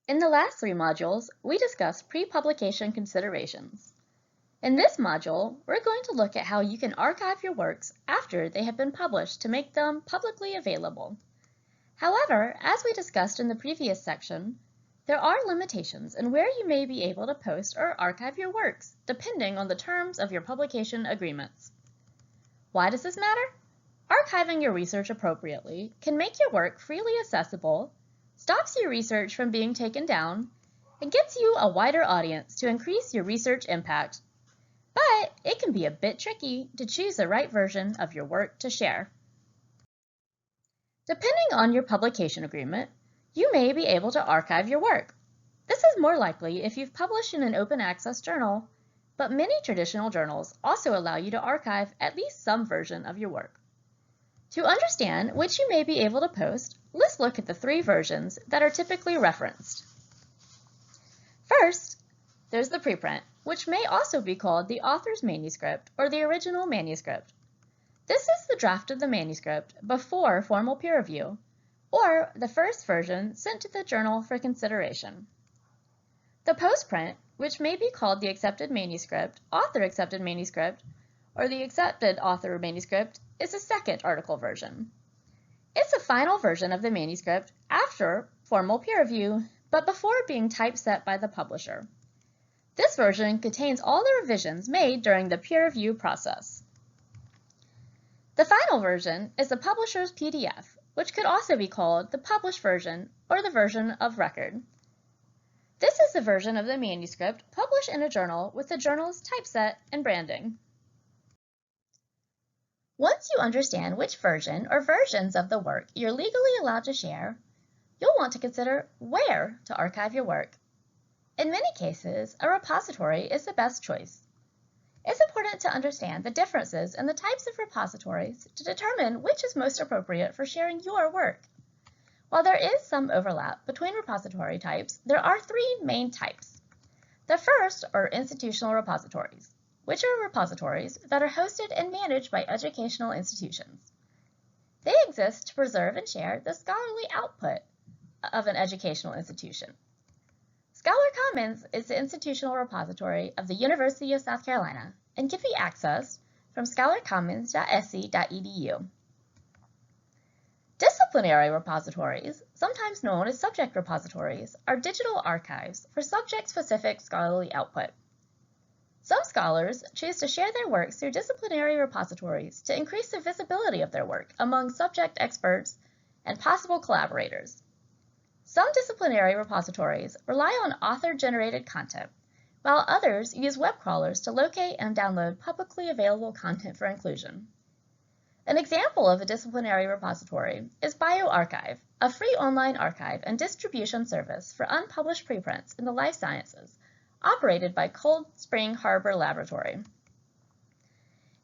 In the last three modules, we discussed pre-publication considerations. In this module, we're going to look at how you can archive your works after they have been published to make them publicly available. However, as we discussed in the previous section, there are limitations in where you may be able to post or archive your works, depending on the terms of your publication agreements. Why does this matter? Archiving your research appropriately can make your work freely accessible, stops your research from being taken down, and gets you a wider audience to increase your research impact. But it can be a bit tricky to choose the right version of your work to share. Depending on your publication agreement, you may be able to archive your work. This is more likely if you've published in an open access journal, but many traditional journals also allow you to archive at least some version of your work. To understand which you may be able to post, let's look at the three versions that are typically referenced. First, there's the preprint, which may also be called the author's manuscript or the original manuscript. This is the draft of the manuscript before formal peer review, or the first version sent to the journal for consideration. The postprint, which may be called the accepted manuscript, author accepted manuscript, or the accepted author manuscript, is the second article version. It's the final version of the manuscript after formal peer review, but before being typeset by the publisher. This version contains all the revisions made during the peer review process. The final version is the publisher's PDF, which could also be called the published version or the version of record. This is the version of the manuscript published in a journal with the journal's typeset and branding. Once you understand which version or versions of the work you're legally allowed to share, you'll want to consider where to archive your work. In many cases, a repository is the best choice. It's important to understand the differences in the types of repositories to determine which is most appropriate for sharing your work. While there is some overlap between repository types, there are three main types. The first are institutional repositories, which are repositories that are hosted and managed by educational institutions. They exist to preserve and share the scholarly output of an educational institution. Scholar Commons is the institutional repository of the University of South Carolina and can be accessed from scholarcommons.sc.edu. Disciplinary repositories, sometimes known as subject repositories, are digital archives for subject-specific scholarly output. Some scholars choose to share their works through disciplinary repositories to increase the visibility of their work among subject experts and possible collaborators. Some disciplinary repositories rely on author-generated content, while others use web crawlers to locate and download publicly available content for inclusion. An example of a disciplinary repository is bioRxiv, a free online archive and distribution service for unpublished preprints in the life sciences, operated by Cold Spring Harbor Laboratory.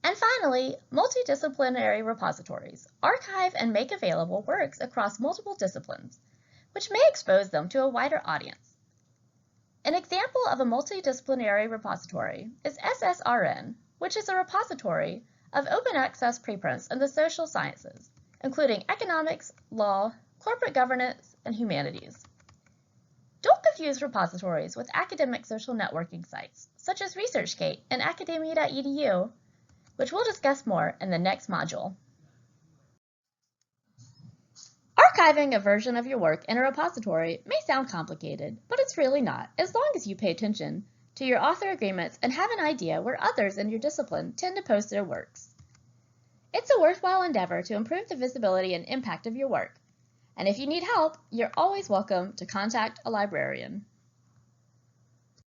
And finally, multidisciplinary repositories archive and make available works across multiple disciplines, which may expose them to a wider audience. An example of a multidisciplinary repository is SSRN, which is a repository of open access preprints in the social sciences, including economics, law, corporate governance, and humanities. Don't confuse repositories with academic social networking sites, such as ResearchGate and academia.edu, which we'll discuss more in the next module. Archiving a version of your work in a repository may sound complicated, but it's really not, as long as you pay attention to your author agreements and have an idea where others in your discipline tend to post their works. It's a worthwhile endeavor to improve the visibility and impact of your work, and if you need help, you're always welcome to contact a librarian.